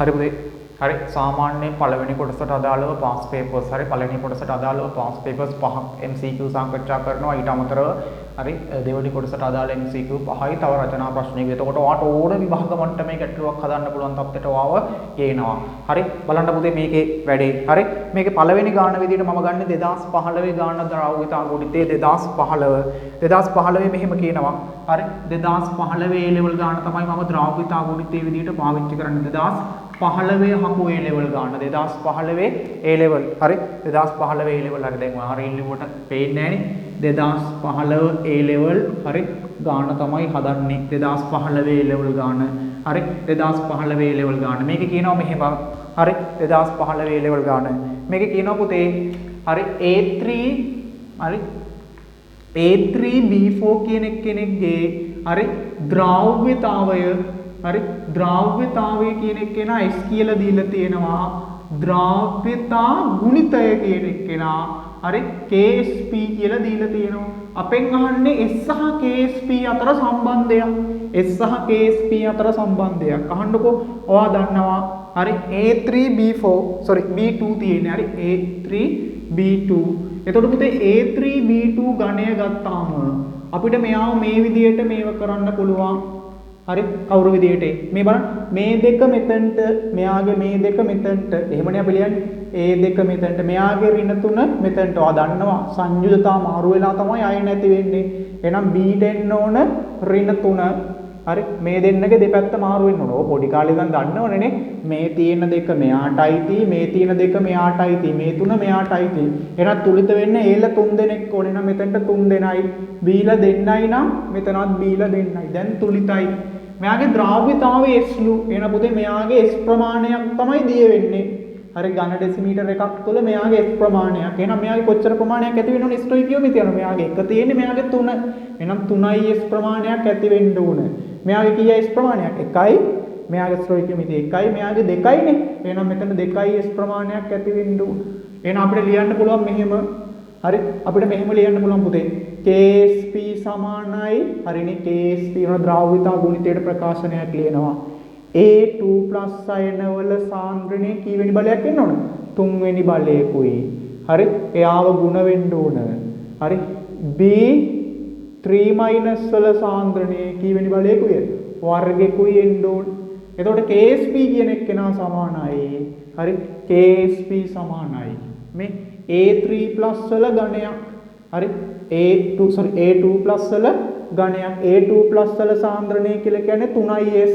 හරි පුතේ. හරි සාමාන්‍ය පළවෙනි කොටසට අදාළව පාස් පේපර්ස් හරි පළවෙනි කොටසට අදාළව පාස් පේපර්ස් 5ක් MCQ සාකච්ඡා කරනවා. ඊට අමතරව හරි දෙවෙනි කොටසට අදාළ MCQ 5යි තව රචනා ප්‍රශ්නයක. එතකොට ඔයාට ඕන විභාග මට්ටමේ ගැටලුවක් හදන්න පුළුවන් තත්ත්වයට ඔයාව ගේනවා. හරි බලන්න පුතේ මේකේ වැඩේ. හරි මේකේ පළවෙනි ගාන විදිහට මම ගන්න 2015 ගාන ද්‍රව්‍යතා ගුණිතේ 2015 මෙහෙම කියනවා. හරි 2015 A level ගාන තමයි මම ද්‍රව්‍යතා ගුණිතේ විදිහට පාවිච්චි කරන්නේ. 2015 හපු A level ගාන 2015 A level හරි 2015 A level හරි දැන් ඔයා රිල්ලුවට පේන්නේ නැහනේ 2015 A level හරි ගාන තමයි හදන්නේ 2015 A level ගාන හරි 2015 A level ගාන මේක කියනවා මෙහෙම හරි 2015 A level ගාන මේක කියනවා පුතේ හරි A3 හරි A3B4 කියන කෙනෙක්ගේ හරි ද්‍රව්‍යතාවය හරි ද්‍රව්‍යතාවය කියන එක්කෙනා S කියලා දීලා තියෙනවා ද්‍රව්‍යතා ගුණිතය කියන එක්කෙනා හරි KSP කියලා දීලා තියෙනවා අපෙන් අහන්නේ S සහ KSP අතර සම්බන්ධයක් S සහ KSP අතර සම්බන්ධයක් අහන්නකෝ ඔයා දන්නවා හරි A3B4 sorry B2 තියෙන්නේ හරි A3B2 එතකොට පුතේ A3B2 ගණය ගත්තාම අපිට මෙයාව මේ විදිහට මේව කරන්න පුළුවන් හරි කවුරු විදියට මේ බලන්න මේ දෙක මෙතනට මෙයාගේ මේ දෙක මෙතනට එහෙමනේ අපි ලියන්නේ A දෙක මෙතනට මෙයාගේ ඍණ 3 මෙතනට ඔයා දන්නවා සංයුජතා මාරු වෙලා තමයි ආයෙ නැති වෙන්නේ එහෙනම් B දෙන්න ඕන ඍණ 3 හරි මේ දෙන්නගේ දෙපැත්ත මාරු වෙන්න ඕන. ඔය පොඩි කාලේ ඉඳන් දන්නවනේ මේ තියෙන දෙක මෙයාටයි තී මේ තියෙන දෙක මෙයාටයි තී මේ තුන මෙයාටයි තී. එහෙනම් තුලිත වෙන්නේ A ල 3 දෙනෙක් ඕනේ. එහෙනම් මෙතනට 3 දෙනයි B ල දෙන්නයි නම් මෙතනත් B ල දෙන්නයි. දැන් තුලිතයි. මෙයාගේ ද්‍රව්‍යතාවය S ලු. එහෙනම් පුතේ මෙයාගේ S ප්‍රමාණයක් තමයි දිය වෙන්නේ. හරි ඝන ඩෙසිමීටර එකක් තුල මෙයාගේ S ප්‍රමාණයක්. එහෙනම් මෙයාගේ කොච්චර ප්‍රමාණයක් ඇති වෙනවනේ ස්ටොයිකියෝමීටර් යන මෙයාගේ එක තියෙන්නේ මෙයාගේ 3. එහෙනම් 3යි S ප්‍රමාණයක් ඇති වෙන්න ඕන. මෙයාගේ කීයයි S ප්‍රමාණයක් 1යි. මෙයාගේ ස්ටොයිකියෝමීටර් 1යි මෙයාගේ 2යිනේ. එහෙනම් මෙතන 2යි S ප්‍රමාණයක් ඇති වෙන්න ඕන. එහෙනම් අපිට ලියන්න පුළුවන් මෙහෙම. හරි අපිට මෙහෙම ලියන්න පුළුවන් පුතේ. KSP සමානයි හරිනේ KSP වන ද්‍රව්‍යතා ගුණිතයට ප්‍රකාශනයක් ලියනවා. A2 plus අයන වල සාන්ද්‍රණය කීවෙනි බලයක් එන්න ඕන? 3 වෙනි බලයකුයි. හරි? එයාව ගුණ වෙන්න ඕන. හරි? B3 minus වල සාන්ද්‍රණය කීවෙනි බලයකුයි? වර්ගයකුයි එන්න ඕන. එතකොට KSP කියන එක්කෙනා සමානයි. හරි? KSP සමානයි. මේ A3 plus වල ගණයක්. හරි? A2 plus වල ගණයක්. A2 plus වල සාන්ද්‍රණය කියලා කියන්නේ 3is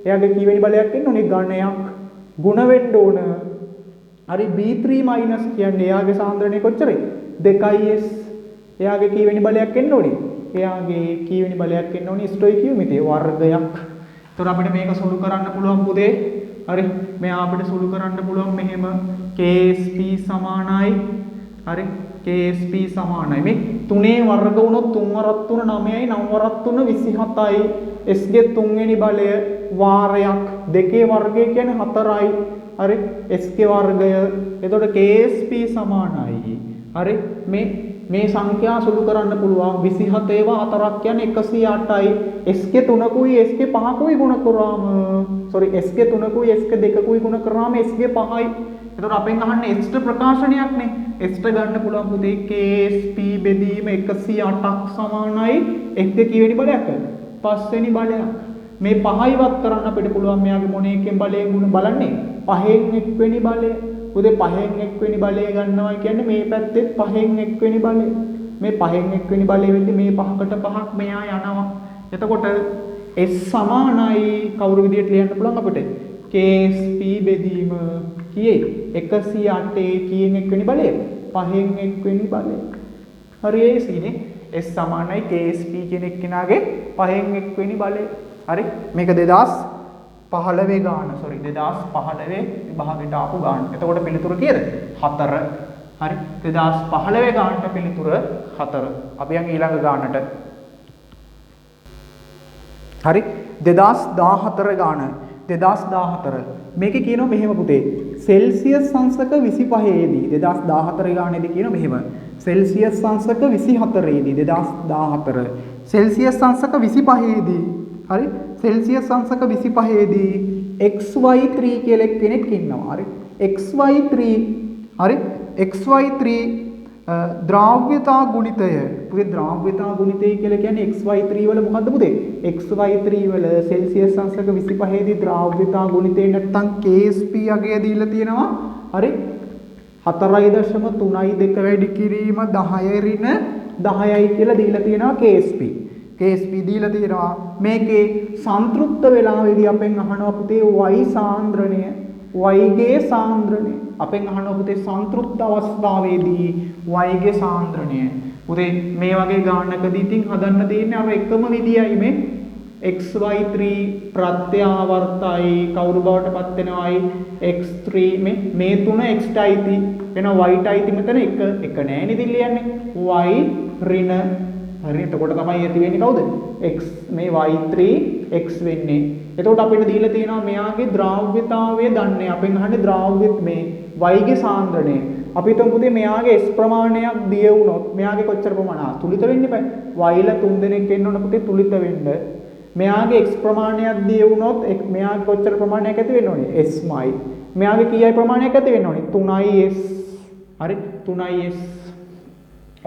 එයාගේ කීවෙනි බලයක් එන්න ඕනේ ගණයක් ಗುಣ වෙන්න ඕන. හරි B3 minus කියන්නේ එයාගේ සාන්ද්‍රණය කොච්චරයි? 2is. එයාගේ කීවෙනි බලයක් එන්න ඕනේ? එයාගේ කීවෙනි බලයක් එන්න ඕනේ ස්ටොයිකියෝමීටර් වර්ගයක්. එතකොට අපිට මේක සුළු කරන්න පුළුවන් පුතේ. හරි මෙයා අපිට සුළු කරන්න පුළුවන් මෙහෙම KSP සමානයි. හරි KSP සමානයි. මේ 3 වර්ග වුණොත් 3 වරක් 3 9යි 9 වරක් 3 27යි. S ගේ 3 වෙනි බලය වාරයක් 2 වර්ගය කියන්නේ 4යි. හරි S ගේ වර්ගය එතකොට KSP සමානයි. හරි මේ සංඛ්‍යා සුළු කරන්න පුළුවන් 27 ඒවා 4ක් කියන්නේ 108යි. S ගේ 3කුයි S ගේ 5කුයි ගුණ කරාම sorry S ගේ 3කුයි S ගේ 2කුයි ගුණ කරාම S ගේ 5යි. එතකොට අපෙන් අහන්නේ S ට ප්‍රකාශනයක් නේ. S ට ගන්න පුළුවන් පුතේ KSP බෙදීම 108ක් සමානයි S ගේ කීවෙනි බලයක්? 5 වෙනි බලයක්. මේ 5යි වත් කරන්න අපිට පුළුවන් මෙයාගේ මොන එකෙන් බලයෙන් ගුණ බලන්නේ 5න් 1 වෙනි බලය. උදේ 5න් 1 වෙනි බලය ගන්නවා කියන්නේ මේ පැත්තෙත් 5න් 1 වෙනි බලය. මේ 5න් 1 වෙනි බලය වෙද්දී මේ 5කට 5ක් මෙයා යනවා. එතකොට S සමානයි කවුරු විදියට ලියන්න පුළුවන් අපිට? KSP බෙදීම කීයේ 108 කීයෙන් 1 වෙනි බලය? 5න් 1 වෙනි බලය. හරි ඒ සීනේ S සමානයි KSP කියන එක්කෙනාගේ 5න් 1 වෙනි බලය. හරි මේක 2015 ගාන sorry 2015 විභාගයට ආපු ගාන. එතකොට පිළිතුර කීයද? 4. හරි 2015 ගානට පිළිතුර 4. අපි යන් ඊළඟ ගානට. හරි 2014 ගාන 2014 මේකේ කියනවා මෙහෙම පුතේ සෙල්සියස් අංශක 25 දී 2014 ගානේදී කියනවා මෙහෙම සෙල්සියස් අංශක 24 දී 2014 සෙල්සියස් අංශක 25 දී හරි සෙල්සියස් අංශක 25 දී xy3 කියලා කෙනෙක් ඉන්නවා. හරි. xy3 හරි xy3 ද්‍රාව්‍යතා ගුණිතය. පුතේ ද්‍රාව්‍යතා ගුණිතය කියලා කියන්නේ xy3 වල මොකද්ද පුතේ? xy3 වල සෙල්සියස් අංශක 25 දී ද්‍රාව්‍යතා ගුණිතය නැත්තම් KSP අගය දීලා තියෙනවා. හරි 4.32 වැඩි කිරීම 10 ඍණ 10යි කියලා දීලා තියෙනවා KSP. KSP දීලා තියෙනවා. මේකේ සංතෘප්ත වෙලාවේදී අපෙන් අහනවා පුතේ y සාන්ද්‍රණය y ගේ සාන්ද්‍රණය. අපෙන් අහනවා පුතේ සංතෘප්ත අවස්ථාවේදී y ගේ සාන්ද්‍රණය. පුතේ මේ වගේ ගානකදී ඉතින් හදන්න තියෙන්නේ අර එකම විදියයි මේ xy3 ප්‍රත්‍යාවර්තයි කවුරු බවට පත් වෙනවයි x3 මේ තුන x ට අයිති වෙන y ට අයිති මෙතන එක නෑ නේද ලියන්නේ y ඍණ හරි එතකොට තමයි ඇති වෙන්නේ කවුද x මේ y3 x වෙන්නේ. එතකොට අපිට දීලා තියෙනවා මෙයාගේ ද්‍රාව්‍යතාවය දන්නේ. අපෙන් අහන්නේ ද්‍රාව්‍යත් මේ y ගේ සාන්ද්‍රණය. අපි හිතමු පුතේ මෙයාගේ s ප්‍රමාණයක් දිය වුණොත් මෙයාගේ කොච්චර ප්‍රමාණයක් තුලිත වෙන්න බෑ. y ලා 3 දෙනෙක් එන්න ඕන පුතේ තුලිත වෙන්න. මෙයාගේ x ප්‍රමාණයක් දිය වුණොත් මෙයාගේ කොච්චර ප්‍රමාණයක් ඇති වෙන්න ඕනේ sමයි. මෙයාගේ කීයයි ප්‍රමාණයක් ඇති වෙන්න ඕනේ 3s. හරි 3s.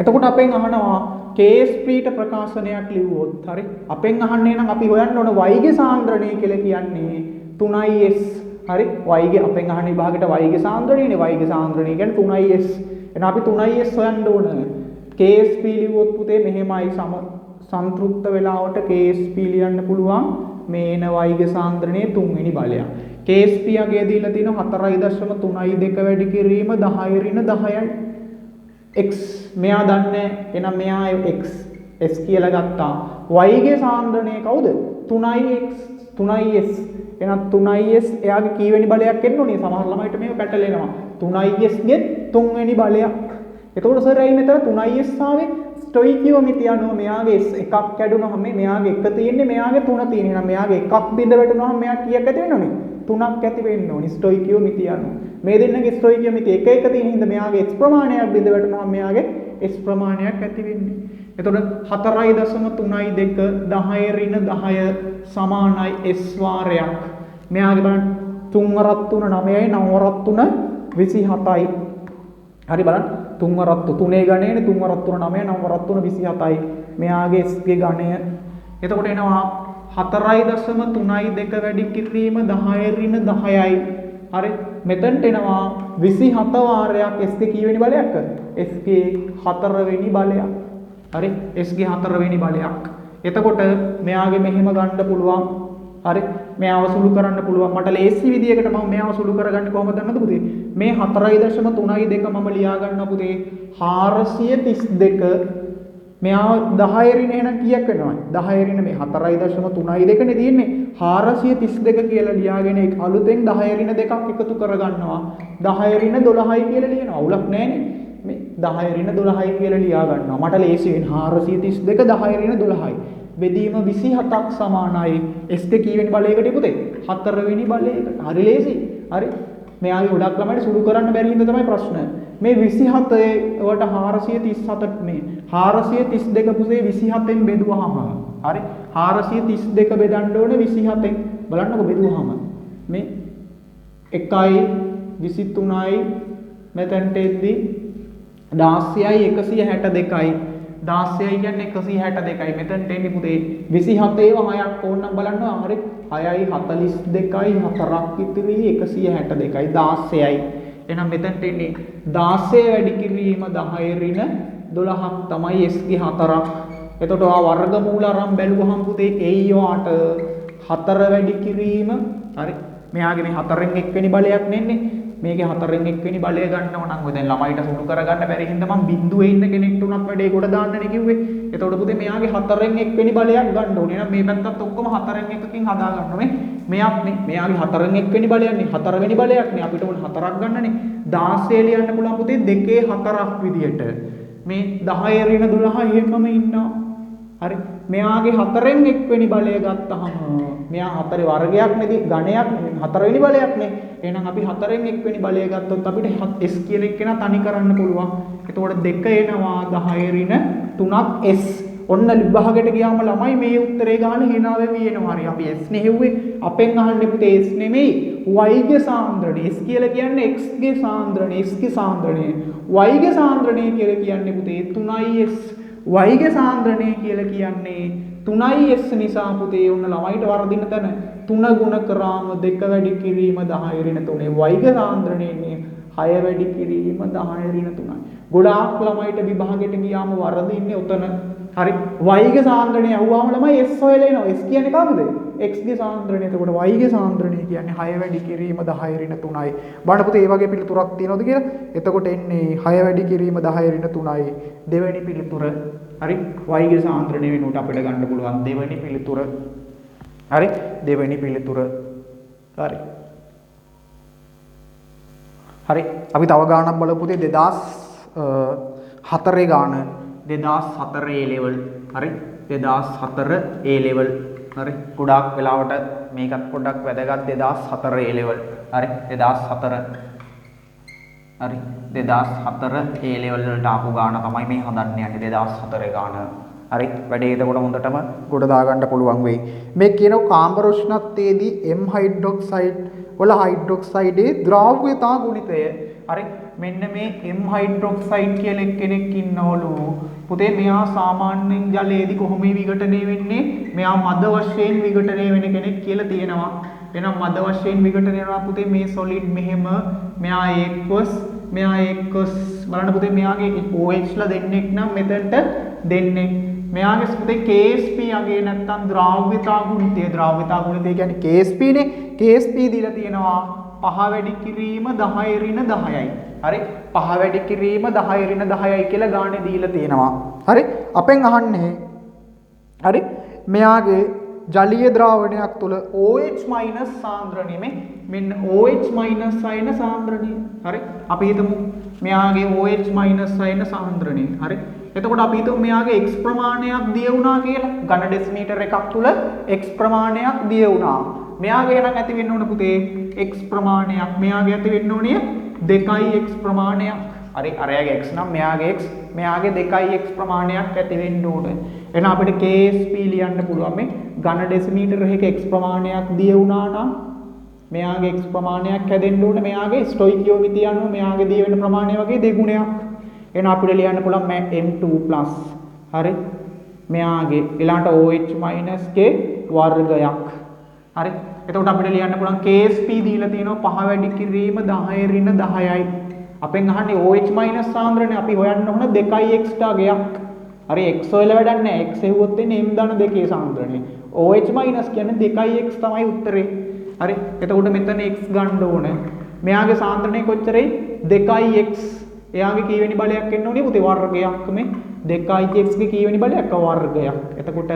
එතකොට අපෙන් අහනවා KSP ට ප්‍රකාශනයක් ලිව්වොත් හරි අපෙන් අහන්නේ නම් අපි හොයන්න ඕන y ගේ සාන්ද්‍රණය කියලා කියන්නේ 3s. හරි y ගේ අපෙන් අහන්නේ විභාගයට y ගේ සාන්ද්‍රණයනේ. y ගේ සාන්ද්‍රණය කියන්නේ 3s. එහෙනම් අපි 3s හොයන්න ඕන. KSP ලිව්වොත් පුතේ මෙහෙමයි සංතෘප්ත වෙලාවට KSP ලියන්න පුළුවන් මේන y ගේ සාන්ද්‍රණයේ 3 වෙනි බලය. KSP අගය දීලා තියෙනවා 4.32 වැඩි කිරීම 10 ඍණ 10යි. x මෙයා දන්නේ එහෙනම් මෙයා x s කියලා ගත්තා. y ගේ සාන්ද්‍රණය කවුද? 3s. එහෙනම් 3s එයාගේ කී වෙනි බලයක් එන්න ඕනේ? සමහර ළමයිට මේක පැටලෙනවා. 3s ගේ 3 වෙනි බලයක්. එතකොට සර් ඇයි මෙතන 3s ආවේ? ස්ටොයිකියෝමිතිය අනුව මෙයාගේ s එකක් කැඩුනහම මෙයාගේ එක තියෙන්නේ මෙයාගේ 3 තියෙන. එහෙනම් මෙයාගේ එකක් බිඳ වැටුනහම මෙයා කීයක් ඇති වෙන්න ඕනේ? 3ක් ඇති වෙන්න ඕනේ ස්ටොයිකියෝමිතිය අනුව. මේ දෙන්නගේ ස්ටොයිකියෝමිතිය එක එක තියෙන හින්දා මෙයාගේ s ප්‍රමාණයක් බිඳ වැටුනහම මෙයාගේ s ප්‍රමාණයක් ඇති වෙන්නේ. එතකොට 4.32 10 ඍණ 10 සමානයි s වාරයක්. මෙයාගේ බලන්න 3 වරක් 3 9යි 9 වරක් 3 27යි. හරි බලන්න 3 වරක් 3 ගණනේ 3 වරක් 3 9යි 9 වරක් 3 27යි. මෙයාගේ s ගේ ගණය. එතකොට එනවා 4.32 වැඩි කිරීම 10 ඍණ 10යි. හරි මෙතනට එනවා 27 වාරයක් s ගේ කී වෙනි බලයක්? s ගේ 4 වෙනි බලයක්. හරි s ගේ 4 වෙනි බලයක්. එතකොට මෙයාගේ මෙහෙම ගන්න පුළුවන්. හරි මෙයාව සුළු කරන්න පුළුවන්. මට ලේසි විදියකට මම මෙයාව සුළු කරගන්නේ කොහොමද දන්නවද පුතේ? මේ 4.32 මම ලියා ගන්නවා පුතේ 432 මෙයාව 10 ඍණ එහෙනම් කීයක් වෙනවද? 10 ඍණ මේ 4.32 නේ තියෙන්නේ 432 කියලා ලියාගෙන ඒක අලුතෙන් 10 ඍණ දෙකක් එකතු කරගන්නවා 10 ඍණ 12යි කියලා ලියනවා. අවුලක් නැහැනේ. මේ 10 ඍණ 12යි කියලා ලියා ගන්නවා. මට ලේසි වෙන 432 10 ඍණ 12යි. බෙදීම 27ක් සමානයි s ට කී වෙනි බලයකට පුතේ? 4 වෙනි බලයකට. හරි ලේසි. හරි මෙයාගේ ගොඩක් ළමයිට සුළු කරන්න බැරි හින්දා තමයි ප්‍රශ්න. මේ 27 වට 437 මේ 432 පුතේ 27න් බෙදුවාම හරි 432 බෙදන්න ඕනේ 27න්. බලන්නකො බෙදුවාම මේ 1යි 23යි මෙතනට එද්දි 16යි 162යි 16යි කියන්නේ 162යි. මෙතනට එන්නේ පුතේ 27 ඒවා 6ක් ඕනනම් බලන්න. හරි 6යි 42යි 4ක් ඉතිරි 162යි 16යි. එහෙනම් මෙතනට එන්නේ 16 වැඩි කිරීම 10 ඍණ 12ක් තමයි s ගේ 4ක්. එතකොට ආ වර්ගමූල අරන් බැලුවහම පුතේ එයි වාට 4 වැඩි කිරීම හරි මෙයාගේ මේ 4න් 1 වෙනි බලයක් නෙන්නේ. මේකේ 4න් 1 වෙනි බලය ගන්න ඕන නම් ඔය දැන් ළමයිට සුළු කරගන්න බැරි හින්දා මම බිඳුවේ ඉන්න කෙනෙක්ට උනත් වැඩේ කොට දාන්නනේ කිව්වේ. එතකොට පුතේ මෙයාගේ 4න් 1 වෙනි බලයක් ගන්න ඕනේ. එහෙනම් මේ පැත්තත් ඔක්කොම 4න් 1කින් හදා ගන්න ඕනේ. මෙයක් නේ මෙයාගේ 4න් 1 වෙනි බලයක්නේ 4 වෙනි බලයක්නේ අපිට ඕන 4ක් ගන්නනේ. 16 ලියන්න පුළුවන් පුතේ 2 4ක් විදියට. මේ 10 ඍණ 12 එහෙමම ඉන්නවා. හරි මෙයාගේ 4න් 1 වෙනි බලය ගත්තහම මෙයා 4 වර්ගයක් නෙදි ගණයක් 4 වෙනි බලයක් නේ. එහෙනම් අපි 4න් 1 වෙනි බලය ගත්තොත් අපිට s කියන එක තනි කරන්න පුළුවන්. එතකොට 2 එනවා 10 ඍණ 3ක් s ඔන්න විභාගයට ගියාම ළමයි මේ උත්තරේ ගන්න hina වෙවි එනවා. හරි අපි s නේ හෙව්වේ. අපෙන් අහන්නේ පුතේ s නෙමෙයි y ගේ සාන්ද්‍රණය. s කියලා කියන්නේ x ගේ සාන්ද්‍රණය, x ගේ සාන්ද්‍රණය. y ගේ සාන්ද්‍රණය කියලා කියන්නේ පුතේ 3s. y ගේ සාන්ද්‍රණය කියලා කියන්නේ 3s නිසා පුතේ ඔන්න ළමයිට වරදින තැන 3 ගුණ කරාම 2 වැඩි කිරීම 10 ඍණ 3. y ගේ සාන්ද්‍රණයනේ 6 වැඩි කිරීම 10 ඍණ 3යි. ගොඩාක් ළමයිට විභාගයට ගියාම වරදින්නේ උතන. හරි y ගේ සාන්ද්‍රණය අහුවාම ළමයි s හොයලා එනවා. s කියන්නේ කවුද? x ගේ සාන්ද්‍රණය. එතකොට y ගේ සාන්ද්‍රණය කියන්නේ 6 වැඩි කිරීම 10 ඍණ 3යි. බලන්න පුතේ මේ වගේ පිළිතුරක් තියෙනවද කියලා. එතකොට එන්නේ 6 වැඩි කිරීම 10 ඍණ 3යි. දෙවෙනි පිළිතුර. හරි y ගේ සාන්ද්‍රණය වෙනුවට අපිට ගන්න පුළුවන් දෙවෙනි පිළිතුර. හරි දෙවෙනි පිළිතුර. හරි හරි අපි තව ගානක් බලමු පුතේ 2004 ගාන 2004 A level. හරි 2004 A level. හරි ගොඩාක් වෙලාවට මේකත් පොඩ්ඩක් වැදගත් 2004 A level. හරි 2004 හරි 2004 A level වලට ආපු ගාන තමයි මේ හදන්න යන්නේ 2004 ගාන. හරි වැඩේ එතකොට හොඳටම ගොඩ දා ගන්න පුළුවන් වෙයි. මේ කියන කාම්බර උෂ්ණත්වයේදී M හයිඩ්‍රොක්සයිඩ් වල හයිඩ්‍රොක්සයිඩේ ද්‍රව්‍යතා ගුණිතය. හරි මෙන්න මේ M හයිඩ්‍රොක්සයිඩ් කියලා එක්කෙනෙක් ඉන්නවලු. පුතේ මෙයා සාමාන්‍යයෙන් ජලයේදී කොහොම විඝටනය වෙන්නේ? මෙයා මද වශයෙන් විඝටනය වෙන කෙනෙක් කියලා තියෙනවා. එහෙනම් මද වශයෙන් විඝටනය වෙනවා පුතේ මේ සොලිඩ් මෙහෙම මෙයා එක්වස් බලන්න පුතේ මෙයාගේ OH ලා දෙන්නෙක් නම් මෙතනට දෙන්නේ මෙයාගේ පුතේ KSP යගේ නැත්තම් ද්‍රව්‍යතා ගුණිතය කියන්නේ KSP නේ KSP දීලා තියෙනවා 5 වැඩි කිරීම 10 ඍණ 10යි. හරි 5 වැඩි කිරීම 10 ඍණ 10යි කියලා ගානේ දීලා තියෙනවා. හරි අපෙන් අහන්නේ හරි මෙයාගේ ජලීය ද්‍රාවණයක් තුල OH- සාන්ද්‍රණය මෙන්න OH- අයන සාන්ද්‍රණය. හරි අපි හිතමු මෙයාගේ OH- අයන සාන්ද්‍රණය. හරි එතකොට අපි හිතමු මෙයාගේ x ප්‍රමාණයක් දිය වුණා කියලා. ඝන ඩෙසිමීටර් එකක් තුල x ප්‍රමාණයක් දිය වුණා. මෙයාගේ නම් ඇති වෙන්න ඕන පුතේ x ප්‍රමාණයක්. මෙයාගේ ඇති වෙන්න ඕනේ 2x ප්‍රමාණයක්. හරි අරයාගේ x නම් මෙයාගේ x මෙයාගේ 2x ප්‍රමාණයක් ඇති වෙන්න ඕනේ. එහෙනම් අපිට KSP ලියන්න පුළුවන් මේ ඝන ඩෙසිමීටර එකක x ප්‍රමාණයක් දිය වුණා නම් මෙයාගේ x ප්‍රමාණයක් හැදෙන්න ඕනේ. මෙයාගේ ස්ටොයිකියෝමිතිය අනුව මෙයාගේ දිය වෙන ප්‍රමාණය වගේ දෙගුණයක්. එහෙනම් අපිට ලියන්න පුළුවන් m2+ හරි මෙයාගේ ඊළඟට OH- ගේ වර්ගයක්. හරි එතකොට අපිට ලියන්න පුළුවන් KSP දීලා තියෙනවා 5 වැඩි කිරීම 10 ඍණ 10යි. අපෙන් අහන්නේ OH- සාන්ද්‍රණය අපි හොයන්න ඕන 2x ටගයක්. හරි x වල වැඩක් නැහැ. x හෙව්වොත් එන්නේ m ධන 2 සාන්ද්‍රණය. OH- කියන්නේ 2x තමයි උත්තරේ. හරි එතකොට මෙතන x ගන්න ඕනේ. මෙයාගේ සාන්ද්‍රණය කොච්චරයි? 2x. එයාගේ කීවෙනි බලයක් එන්න ඕනේ පුතේ වර්ගයක් මේ 2x ගේ කීවෙනි බලයක් වර්ගයක්. එතකොට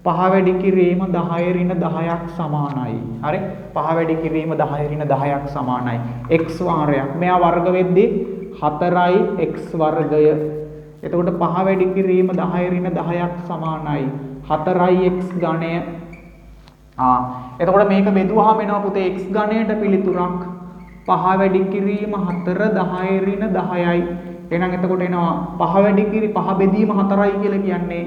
5 වැඩි කිරීම 10 ඍණ 10ක් සමානයි. හරි 5 වැඩි කිරීම 10 ර්ණ 10ක් සමානයි. x වාරයක්. මෙයා වර්ග වෙද්දී 4x වර්ගය. එතකොට 5 වැඩි කිරීම 10 ර්ණ 10ක් සමානයි 4x ඝණය. එතකොට මේක බෙදුවාම එනවා පුතේ x ඝණයට පිළිතුරක් 5 වැඩි කිරීම 4 10 ර්ණ 10යි. එහෙනම් එතකොට එනවා 5 වැඩි කිරීම 5 බෙදීම 4යි කියලා කියන්නේ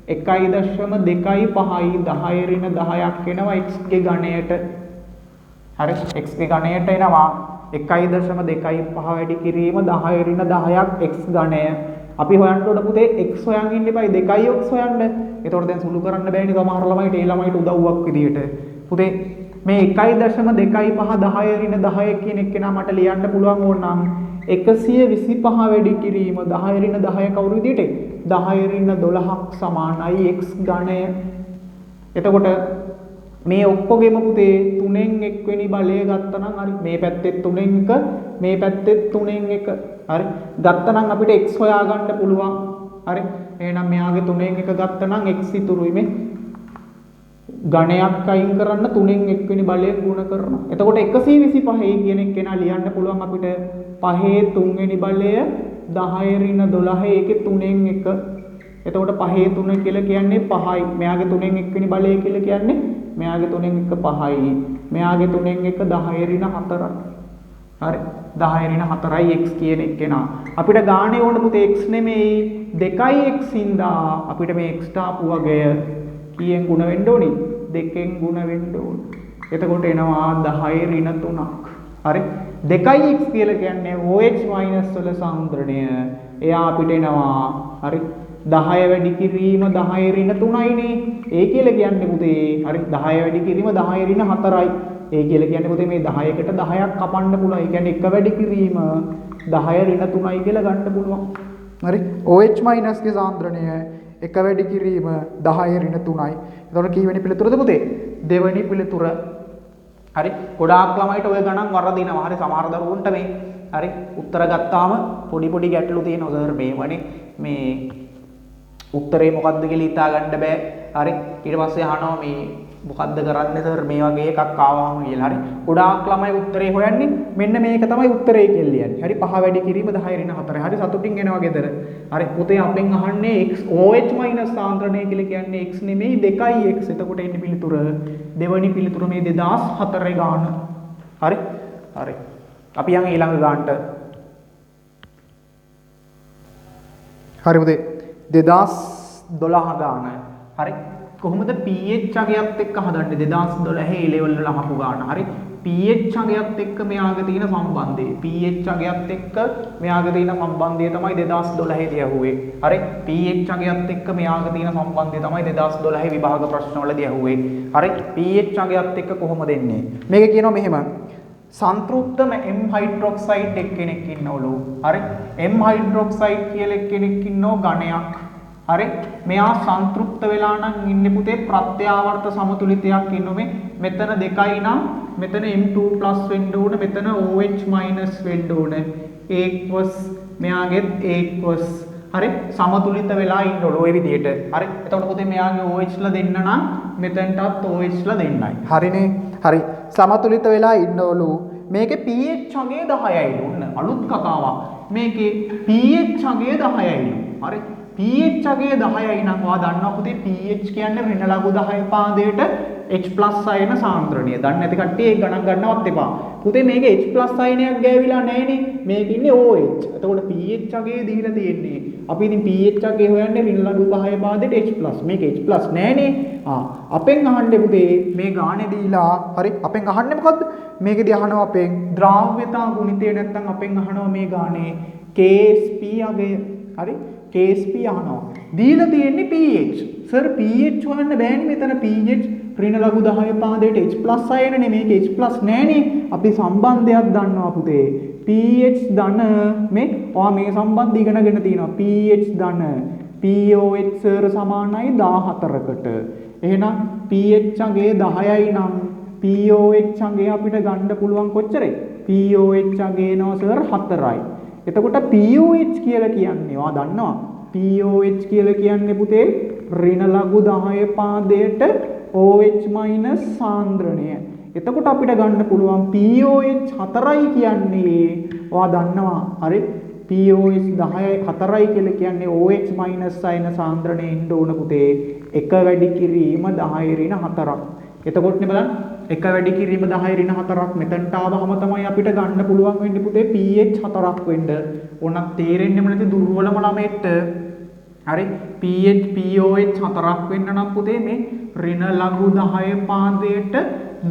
1.25යි 10 ඍණ 10ක් එනවා x ගේ ඝණයට. හරි x ගේ ඝණයට එනවා 1.25 වැඩි කිරීම 10 ඍණ 10ක් x ඝණය. අපි හොයන්න ඕන පුතේ x හොයන් ඉන්න එපා 2x හොයන්න. ඒතකොට දැන් සුළු කරන්න බෑනේ සමහර ළමයිට ඒ ළමයිට උදව්වක් විදියට. පුතේ මේ 1.25 10 ඍණ 10 කියන එක නා මට ලියන්න පුළුවන් ඕනනම් 125 වැඩි කිරීම 10 ඍණ 10 කවුරු විදියට 10 ඍණ 12ක් සමානයි x ඝණය. එතකොට මේ ඔක්කොගෙම පුතේ 3න් 1 වෙනි බලය ගත්තනම් හරි මේ පැත්තේ 3න් 1 මේ පැත්තේ 3න් 1 හරි ගත්තනම් අපිට x හොයාගන්න පුළුවන්. හරි එහෙනම් මෙයාගේ 3න් 1 ගත්තනම් x ඉතුරුයි මේ ඝණයක් අයින් කරන්න 3න් 1 වෙනි බලයෙන් ගුණ කරනවා. එතකොට 125 කියන එක කෙනා ලියන්න පුළුවන් අපිට 5 3 වෙනි බලය 10 ඍණ 12 ඒකේ 3න් 1. එතකොට 5 3 කියලා කියන්නේ 5යි. මෙයාගේ 3න් 1 වෙනි බලය කියලා කියන්නේ මෙයාගේ 3න් 1 5යි. මෙයාගේ 3න් 1 10 ඍණ 4යි. හරි 10 x කියන එක නා අපිට ගානේ ඕන පුතේ x නෙමෙයි 2x ඉඳා අපිට මේ x තාපු වගය කීයෙන් ගුණ වෙන්න ඕනි 2කින් ගුණ වෙන්න ඕනි එතකොට එනවා 10 ඍණ 3ක් හරි 2x කියලා කියන්නේ OH- වල සාන්ද්‍රණය එයා අපිට එනවා හරි 10 වැඩි කිරීම 10 ඍණ 3යිනේ ඒ කියලා කියන්නේ පුතේ හරි 10 වැඩි කිරීම 10 ඍණ 4යි ඒ කියලා කියන්නේ පුතේ මේ 10කට 10ක් කපන්න පුළුවන්. ඒ කියන්නේ එක වැඩි කිරීම 10 ඍණ 3යි කියලා ගන්න පුළුවන්. හරි. OH- ගේ සාන්ද්‍රණය එක වැඩි කිරීම 10 ඍණ 3යි. එතකොට කීවෙනි පිළිතුරද පුතේ? දෙවෙනි පිළිතුර. හරි. ගොඩාක් ළමයිට ඔය ගණන් වරදිනවා. හරි සමහර දරුවන්ට මේ හරි උත්තර ගත්තාම පොඩි ගැටලු තියෙනවා. සර් මේවනේ මේ උත්තරේ මොකක්ද කියලා හිතා ගන්න බෑ. හරි. ඊට පස්සේ අහනවා මේ මොකද්ද කරන්නේ සර් මේ වගේ එකක් ආවම කියලා. හරි. ගොඩාක් ළමයි උත්තරේ හොයන්නේ මෙන්න මේක තමයි උත්තරේ කියලා ලියන්නේ. හරි 5 වැඩි කිරීම 10 ඍණ 4. හරි සතුටින් එනවා ගෙදර. හරි පුතේ අපෙන් අහන්නේ x OH- සාන්ද්‍රණය කියලා කියන්නේ x නෙමෙයි 2x. එතකොට එන්නේ පිළිතුර දෙවනි පිළිතුර මේ 2004 ගාන. හරි. හරි. අපි යන් ඊළඟ ගානට. හරි පුතේ 2012 ගාන. හරි. කොහොමද pH අගයත් එක්ක හදන්නේ 2012 A level වල අහපු ගාන. හරි pH අගයත් එක්ක මෙයාගේ තියෙන සම්බන්ධය. pH අගයත් එක්ක මෙයාගේ තියෙන සම්බන්ධය තමයි 2012 දී අහුවේ. හරි pH අගයත් එක්ක මෙයාගේ තියෙන සම්බන්ධය තමයි 2012 විභාග ප්‍රශ්නවලදී අහුවේ. හරි pH අගයත් එක්ක කොහොමද එන්නේ? මේක කියනවා මෙහෙම. සංතෘප්තම M හයිඩ්‍රොක්සයිඩ් එක්කෙනෙක් ඉන්නවලු. හරි M හයිඩ්‍රොක්සයිඩ් කියලා එක්කෙනෙක් ඉන්නව ඝණයක්. හරි මෙයා සංතෘප්ත වෙලා නම් ඉන්නේ පුතේ ප්‍රත්‍යාවර්ත සමතුලිතයක් ඉන්නුනේ මෙතන 2යි නම් මෙතන M2+ වෙන්න ඕන මෙතන OH- වෙන්න ඕන ඒක්වස් මෙයාගෙත් ඒක්වස් හරි සමතුලිත වෙලා ඉන්න ඕන ඔය විදිහට හරි එතකොට පුතේ මෙයාගේ OH ලා දෙන්න නම් මෙතනටත් OH ලා දෙන්නයි හරිනේ හරි සමතුලිත වෙලා ඉන්නවලු මේකේ pH අගය 10යිලු ඔන්න අලුත් කතාවක් මේකේ pH අගය 10යිලු හරි pH අගය 10යි නම් ඔයා දන්නවා පුතේ pH කියන්නේ ඍණ ලඝු 10 පාදයට H+ අයන සාන්ද්‍රණය. දන්නේ නැති කට්ටිය ඒක ගණන් ගන්නවත් එපා. පුතේ මේක H+ අයනයක් ගෑවිලා නැහැනේ. මේක ඉන්නේ OH. එතකොට pH අගය දීලා තියෙන්නේ. අපි ඉතින් pH අගය හොයන්නේ ඍණ ලඝු 5 පාදයට H+. මේක H+ නැහැනේ. අපෙන් අහන්නේ පුතේ මේ ගානේ දීලා හරි අපෙන් අහන්නේ මොකද්ද? මේකදී අහනවා අපෙන් ද්‍රාව්‍යතා ගුණිතය නැත්නම් අපෙන් අහනවා මේ ගානේ KSP අගය. හරි KSP අහනවා. දීලා තියෙන්නේ pH. සර් pH හොයන්න බෑනේ මෙතන pH ඍණ ලඝු 10 පාදයට H+ අයනනේ මේක H+ නෑනේ. අපි සම්බන්ධයක් දන්නවා පුතේ. pH ධන මේ ඔයා මේ සම්බන්ධය ඉගෙනගෙන තියෙනවා. pH ධන POH සර් සමානයි 14කට. එහෙනම් pH අගය 10යි නම් POH අගය අපිට ගන්න පුළුවන් කොච්චරයි? POH අගය නෝ සර් 4යි. එතකොට POH කියලා කියන්නේ ඔයා දන්නවා POH කියලා කියන්නේ පුතේ ඍණ ලඝු 10 පාදයට OH- සාන්ද්‍රණය. එතකොට අපිට ගන්න පුළුවන් POH 4යි කියන්නේ ඔයා දන්නවා හරි POH 10යි 4යි කියලා කියන්නේ OH- අයන සාන්ද්‍රණය ඉන්න ඕන පුතේ එක වැඩි කිරීම 10 ඍණ 4ක්. එතකොට නේ බලන්න එක වැඩි කිරීම 10 ඍණ 4ක් මෙතනට ආවම තමයි අපිට ගන්න පුළුවන් වෙන්නේ පුතේ pH 4ක් වෙන්න. ඕනක් තේරෙන්නෙම නැති දුර්වලම ළමෙට හරි POH 4ක් වෙන්න නම් පුතේ මේ ඍණ ලඝු 10 පාදයට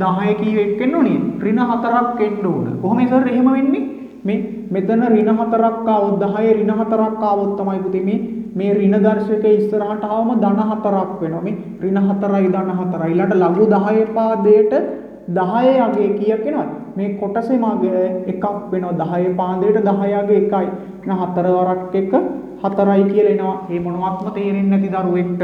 10 කීයක් වෙන්න ඕනේ? ඍණ 4ක් වෙන්න ඕන. කොහොමද සර් එහෙම වෙන්නේ? මේ මෙතන ඍණ 4ක් ආවොත් 10 ඍණ 4ක් ආවොත් තමයි පුතේ මේ ඍණ දර්ශකයේ ඉස්සරහට ආවම ධන 4ක් වෙනවා. මේ ඍණ 4යි ධන 4යි ඊළඟ ලඝු 10 පාදයට 10 අගය කීයක් වෙනවද? මේ කොටසෙම අගය එකක් වෙනවා. 10 පාදයට 10 අගය එකයි. එහෙනම් 4 වරක් එක 4යි කියලා එනවා. මේ මොනවත්ම තේරෙන්නේ නැති දරුවෙක්ට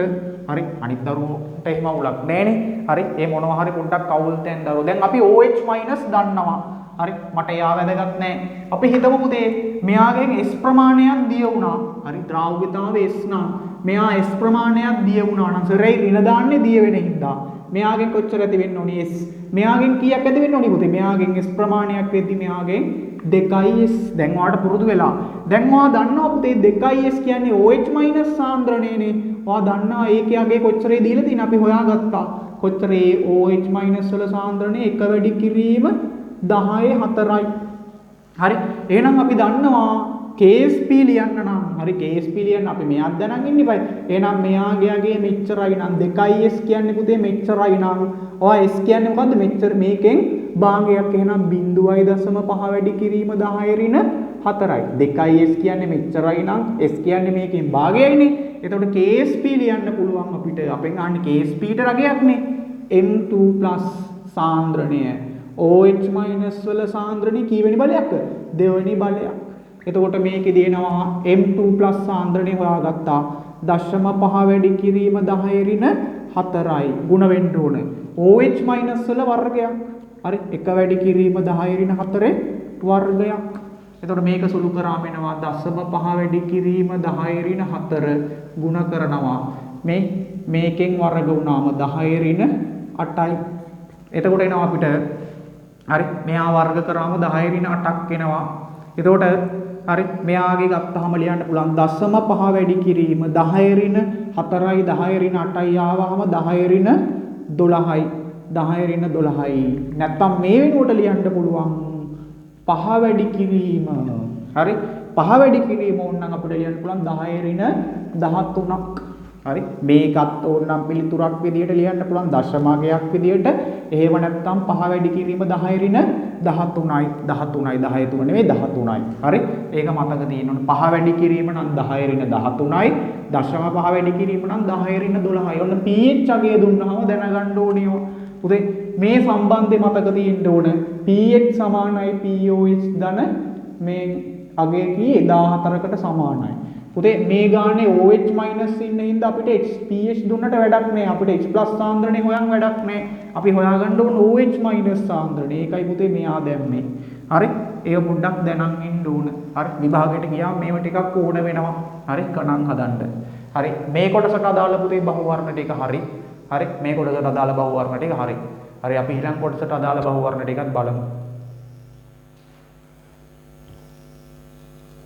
හරි අනිත් දරුවෝට එහෙම අවුලක් නැහැනේ. හරි මේ මොනවා හරි පොඩ්ඩක් අවුල් තැන් දරුවෝ. දැන් අපි OH- දන්නවා. හරි මට යා වැදගත් නැහැ. අපි හිතමු පුතේ මෙයාගෙන් S ප්‍රමාණයක් දිය වුණා. හරි ද්‍රාව්‍යතාවය S නම් මෙයා S ප්‍රමාණයක් දිය වුණා නම් සරේ ඍණ දාන්නේ දිය වෙන හින්දා. මෙයාගෙන් කොච්චර ඇති වෙන්න ඕනි S? මෙයාගෙන් කීයක් ඇති වෙන්න ඕනි පුතේ? මෙයාගෙන් S ප්‍රමාණයක් වෙද්දි මෙයාගෙන් 2S. දැන් ඔයාලට පුරුදු වෙලා. දැන් ඔයා දන්නවා පුතේ 2S කියන්නේ OH- සාන්ද්‍රණයනේ. ඔයා දන්නවා ඒකේ අගේ කොච්චරේ දීලා තියෙන අපි හොයාගත්තා. කොච්චරේ OH- වල සාන්ද්‍රණය එක වැඩි කිරීම 10 4යි. හරි. එහෙනම් අපි දන්නවා KSP ලියන්න නම් හරි KSP ලියන්න අපි මෙයක් දැනන් ඉන්න ඉපයි. එහෙනම් මෙයාගේ මෙච්චරයි නම් 2s කියන්නේ පුතේ මෙච්චරයි නම් ඔය s කියන්නේ මොකද්ද මෙච්චර මේකෙන් භාගයක් එහෙනම් 0.5 වැඩි කිරීම 10 ඍණ 4යි. 2s කියන්නේ මෙච්චරයි නම් s කියන්නේ මේකෙන් භාගයයිනේ. එතකොට KSP ලියන්න පුළුවන් අපිට. අපෙන් අහන්නේ KSP ට රගයක්නේ. M2+ සාන්ද්‍රණය OH- වල සාන්ද්‍රණය කීවෙනි බලයක්ද? දෙවෙනි බලයක්. එතකොට මේකේ දෙනවා M2+ සාන්ද්‍රණය හොයාගත්තා. 0.5 වැඩි කිරීම 10 ඍණ 4යි. ಗುಣ වෙන්න ඕන. OH- වල වර්ගයක්. හරි 1 වැඩි කිරීම 10 ඍණ 4 වර්ගයක්. එතකොට මේක සුළු කරාම එනවා 0.5 වැඩි කිරීම 10 ඍණ 4 ಗುಣ කරනවා. මේකෙන් වර්ග වුණාම 10 ඍණ 8යි. එතකොට එනවා අපිට හරි මෙයා වර්ග කරාම 10 ඍණ 8ක් එනවා. එතකොට හරි මෙයාගේ ගත්තාම ලියන්න පුළුවන් 0.5 වැඩි කිරීම 10 ඍණ 4යි 10 ඍණ 8යි ආවහම 10 ඍණ 12යි 10 ඍණ 12යි. නැත්තම් මේ වෙනුවට ලියන්න පුළුවන් 5 වැඩි කිරීම හරි 5 වැඩි කිරීම ඕනනම් අපිට ලියන්න පුළුවන් 10 ඍණ 13ක්. හරි මේකත් ඕනනම් පිළිතුරක් විදියට ලියන්න පුළුවන් දශමගයක් විදියට. එහෙම නැත්නම් 5 වැඩි කිරීම 10 ඍණ 13යි 13යි 10 3 නෙවෙයි 13යි. හරි ඒක මතක තියෙන්න ඕන. 5 වැඩි කිරීම නම් 10 ඍණ 13යි. දශම 5 වැඩි කිරීම නම් 10 ඍණ 12යි. ඔන්න pH අගය දුන්නාම දැනගන්න ඕනේ. පුතේ මේ සම්බන්ධය මතක තියෙන්න ඕන. pH සමානයි pOH ධන මේ අගය කී 14කට සමානයි. පුතේ මේ ගානේ OH- ඉන්න හින්දා අපිට pH දුන්නට වැඩක් නෑ. අපිට H+ සාන්ද්‍රණය හොයන් වැඩක් නෑ. අපි හොයාගන්න ඕන OH- සාන්ද්‍රණය. ඒකයි පුතේ මෙයා දැම්මේ. හරි ඒක පොඩ්ඩක් දැනන් ඉන්න ඕන. හරි විභාගයට ගියාම මේව ටිකක් ඕන වෙනවා. හරි ගණන් හදන්න. හරි මේ කොටසට අදාළ පුතේ බහුවර්ණ ටික හරි. හරි මේ කොටසට අදාළ බහුවර්ණ ටික හරි. හරි අපි ඊළඟ කොටසට අදාළ බහුවර්ණ ටිකත් බලමු.